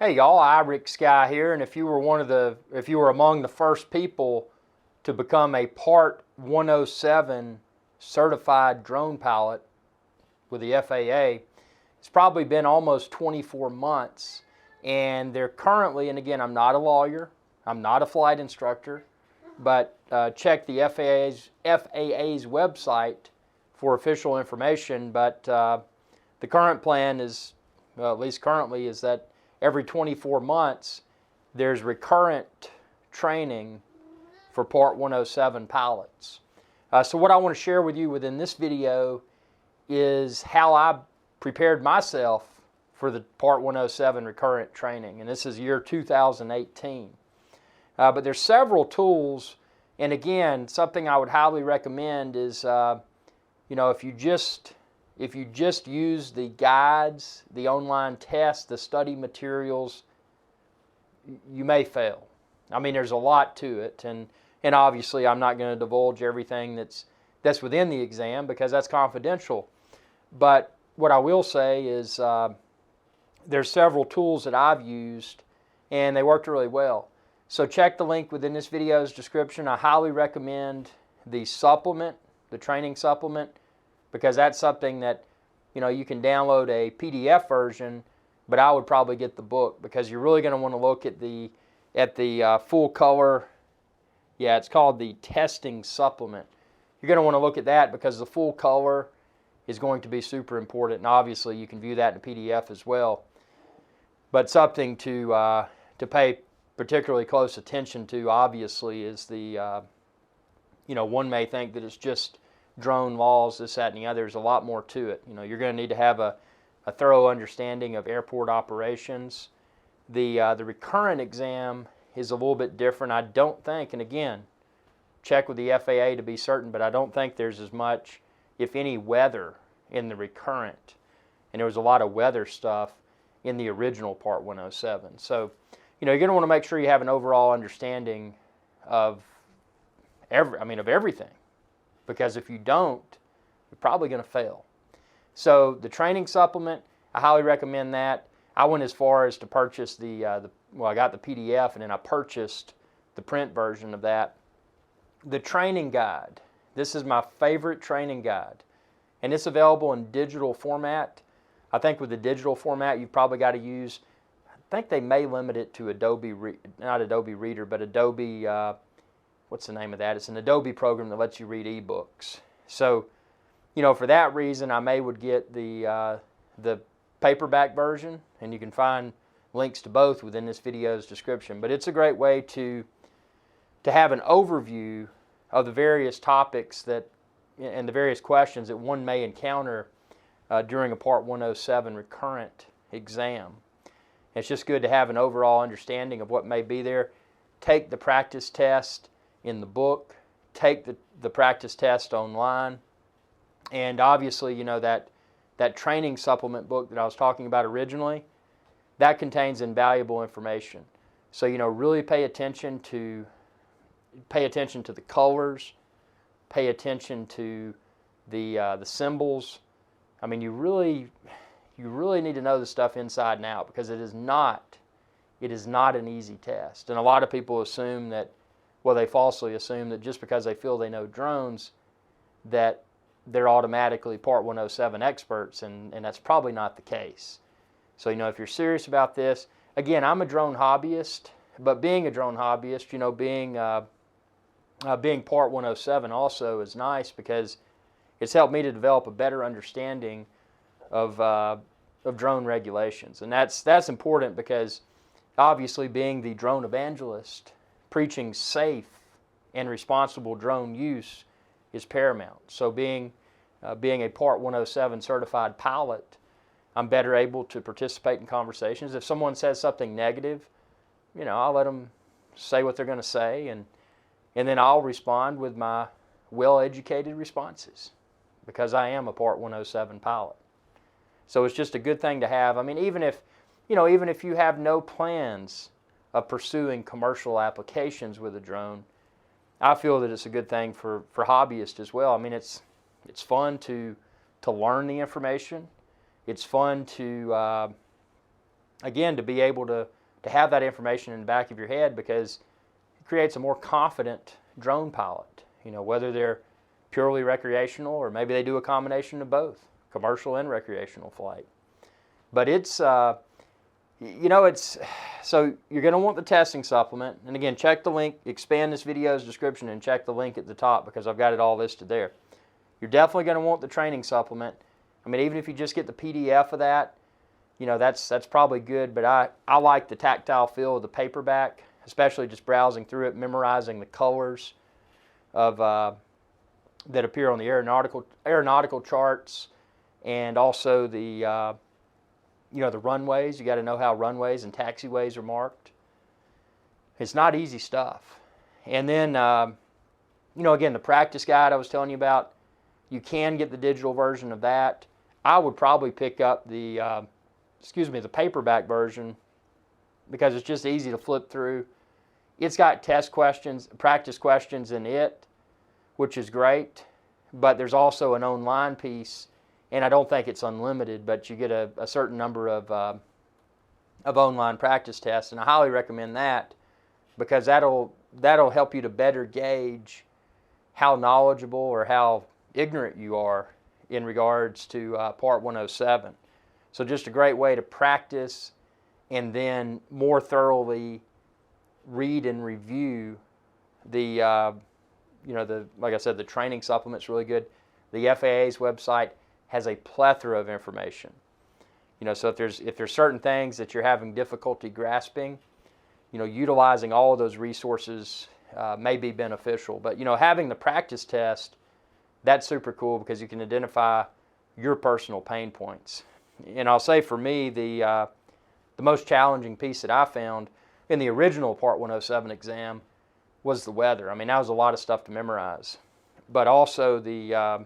Hey y'all, Iric Sky here, and if you were among the first people to become a Part 107 certified drone pilot with the FAA, it's probably been almost 24 months, and they're currently, and again, I'm not a lawyer, I'm not a flight instructor, but check the FAA's website for official information. But the current plan is, well, at least currently, is that every 24 months, there's recurrent training for Part 107 pilots. So what I want to share with you within this video is how I prepared myself for the Part 107 recurrent training, and this is year 2018. But there's several tools, and again, something I would highly recommend is, if you just use the guides, the online tests, the study materials, you may fail. I mean, there's a lot to it, and obviously I'm not going to divulge everything that's within the exam because that's confidential. But what I will say is there's several tools that I've used, and they worked really well. So check the link within this video's description. I highly recommend the supplement, the training supplement, because that's something that, you can download a PDF version, but I would probably get the book because you're really going to want to look at the full color. Yeah, it's called the testing supplement. You're going to want to look at that because the full color is going to be super important, and obviously you can view that in a PDF as well. But something to pay particularly close attention to, obviously, is the one may think that it's just drone laws, this, that, and the other. There's a lot more to it. You're going to need to have a thorough understanding of airport operations. The recurrent exam is a little bit different. I don't think, and again, check with the FAA to be certain, but I don't think there's as much, if any, weather in the recurrent. And there was a lot of weather stuff in the original Part 107. So, you're going to want to make sure you have an overall understanding of everything. Because if you don't, you're probably going to fail. So the training supplement, I highly recommend that. I went as far as to purchase I got the PDF, and then I purchased the print version of that. The training guide, this is my favorite training guide, and it's available in digital format. I think with the digital format, you've probably got to use, I think they may limit it to not Adobe Reader, but Adobe, what's the name of that? It's an Adobe program that lets you read ebooks. So, for that reason, I would get the paperback version, and you can find links to both within this video's description. But it's a great way to have an overview of the various topics and the various questions that one may encounter during a Part 107 recurrent exam. It's just good to have an overall understanding of what may be there. Take the practice test in the book, take the practice test online, and obviously, that training supplement book that I was talking about originally, that contains invaluable information. So, really pay attention to the colors, pay attention to the symbols. I mean, you really need to know the stuff inside and out, because it is not an easy test. And a lot of people assume that, they falsely assume that just because they feel they know drones, that they're automatically Part 107 experts, and that's probably not the case. So, if you're serious about this, again, I'm a drone hobbyist, but being a drone hobbyist, being Part 107 also is nice because it's helped me to develop a better understanding of drone regulations. And that's important because, obviously, being the drone evangelist, preaching safe and responsible drone use is paramount. So being a Part 107 certified pilot, I'm better able to participate in conversations. If someone says something negative, I'll let them say what they're going to say, and then I'll respond with my well-educated responses because I am a Part 107 pilot. So it's just a good thing to have. I mean, even if you have no plans of pursuing commercial applications with a drone, I feel that it's a good thing for hobbyists as well. I mean, it's fun to learn the information. It's fun to again, to be able to have that information in the back of your head, because it creates a more confident drone pilot. You know, whether they're purely recreational or maybe they do a combination of both, commercial and recreational flight. But it's, you know, it's, so you're going to want the testing supplement. And again, check the link, expand this video's description and check the link at the top because I've got it all listed there. You're definitely going to want the training supplement. I mean, even if you just get the PDF of that, you know, that's probably good. But I like the tactile feel of the paperback, especially just browsing through it, memorizing the colors of that appear on the aeronautical charts, and also the you know, the runways. You got to know how runways and taxiways are marked. It's not easy stuff. And then you know, again, the practice guide I was telling you about, you can get the digital version of that. I would probably pick up the the paperback version because it's just easy to flip through. It's got test questions, practice questions in it, which is great, but there's also an online piece, and I don't think it's unlimited, but you get a certain number of online practice tests, and I highly recommend that because that'll help you to better gauge how knowledgeable or how ignorant you are in regards to Part 107. So just a great way to practice and then more thoroughly read and review the you know, like I said, the training supplement's really good. The FAA's website has a plethora of information. You know, so if there's certain things that you're having difficulty grasping, you know, utilizing all of those resources may be beneficial. But you know, having the practice test, that's super cool because you can identify your personal pain points. And I'll say for me, the most challenging piece that I found in the original Part 107 exam was the weather. I mean, that was a lot of stuff to memorize. But also the,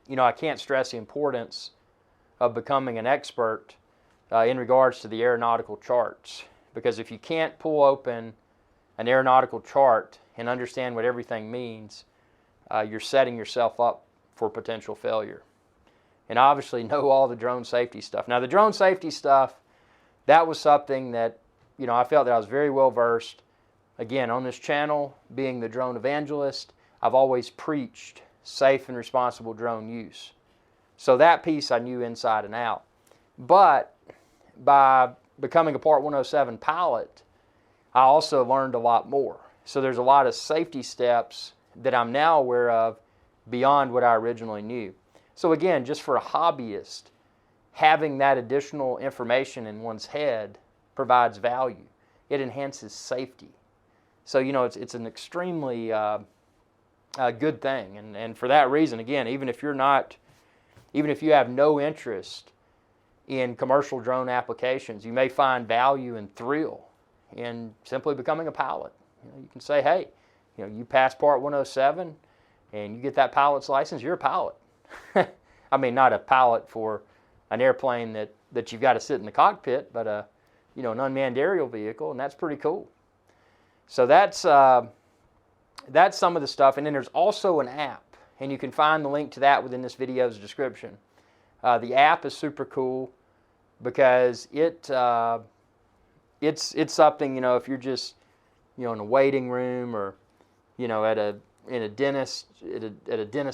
you know, I can't stress the importance of becoming an expert in regards to the aeronautical charts. Because if you can't pull open an aeronautical chart and understand what everything means, you're setting yourself up for potential failure. And obviously know all the drone safety stuff. Now the drone safety stuff, that was something that, you know, I felt that I was very well versed. Again, on this channel, being the drone evangelist, I've always preached safe and responsible drone use. So that piece I knew inside and out. But by becoming a Part 107 pilot, I also learned a lot more. So there's a lot of safety steps that I'm now aware of beyond what I originally knew. So again, just for a hobbyist, having that additional information in one's head provides value. It enhances safety. So, you know, it's an extremely good thing. And for that reason, again, even if you have no interest in commercial drone applications, you may find value and thrill in simply becoming a pilot. You know, you can say, hey, you know, you pass Part 107 and you get that pilot's license, you're a pilot. I mean, not a pilot for an airplane that you've got to sit in the cockpit, but an unmanned aerial vehicle, and that's pretty cool. So that's some of the stuff. And then there's also an app, and you can find the link to that within this video's description. The app is super cool because it's something, you know, if you're just, you know, in a waiting room or, you know, at a dentist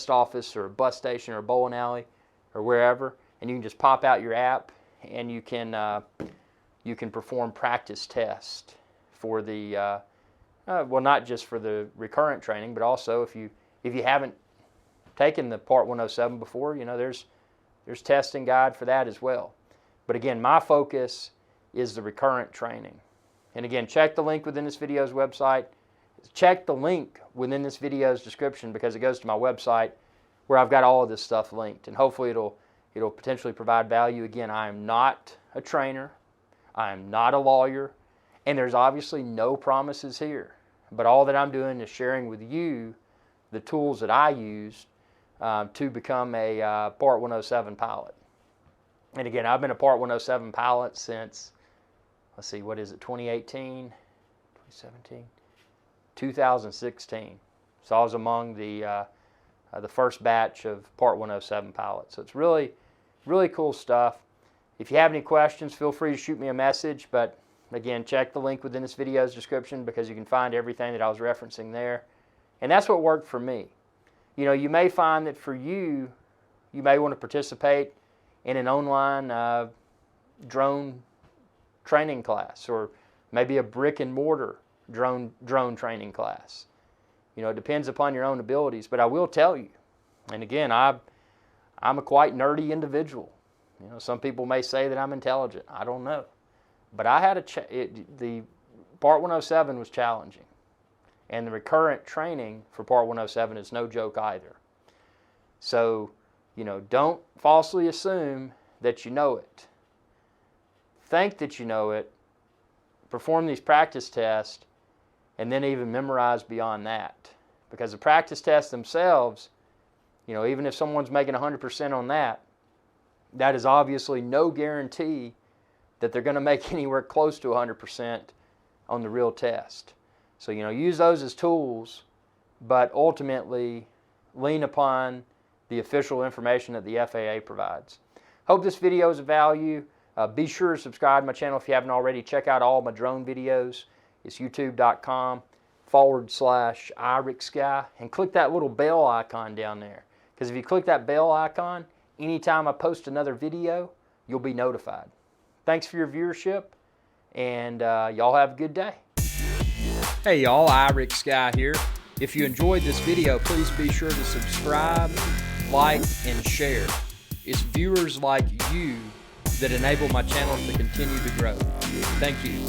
office or a bus station or a bowling alley or wherever, and you can just pop out your app and you can perform practice tests for the well, not just for the recurrent training, but also if you haven't taken the Part 107 before, you know, there's testing guide for that as well. But again, my focus is the recurrent training. And again, check the link within this video's website. Check the link within this video's description because it goes to my website where I've got all of this stuff linked, and hopefully it'll potentially provide value. Again, I am not a trainer, I am not a lawyer, and there's obviously no promises here. But all that I'm doing is sharing with you the tools that I used to become a Part 107 pilot. And again, I've been a Part 107 pilot since, let's see, what is it, 2018, 2017? 2016. So I was among the first batch of Part 107 pilots. So it's really, really cool stuff. If you have any questions, feel free to shoot me a message, but again, check the link within this video's description because you can find everything that I was referencing there. And that's what worked for me. You know, you may find that for you, you may want to participate in an online drone training class, or maybe a brick and mortar drone training class. You know, it depends upon your own abilities, but I will tell you, and again, I'm a quite nerdy individual. You know, some people may say that I'm intelligent. I don't know. But I had the Part 107 was challenging. And the recurrent training for Part 107 is no joke either. So, you know, don't falsely assume that you know it. Think that you know it, perform these practice tests, and then even memorize beyond that. Because the practice tests themselves, you know, even if someone's making 100% on that, that is obviously no guarantee that they're going to make anywhere close to 100% on the real test. So, you know, use those as tools, but ultimately lean upon the official information that the FAA provides. Hope this video is of value. Be sure to subscribe to my channel if you haven't already. Check out all my drone videos. It's youtube.com/IRIXGuy, and click that little bell icon down there. Because if you click that bell icon, anytime I post another video, you'll be notified. Thanks for your viewership, and y'all have a good day. Hey y'all, IRIXGuy here. If you enjoyed this video, please be sure to subscribe, like, and share. It's viewers like you that enable my channel to continue to grow. Thank you.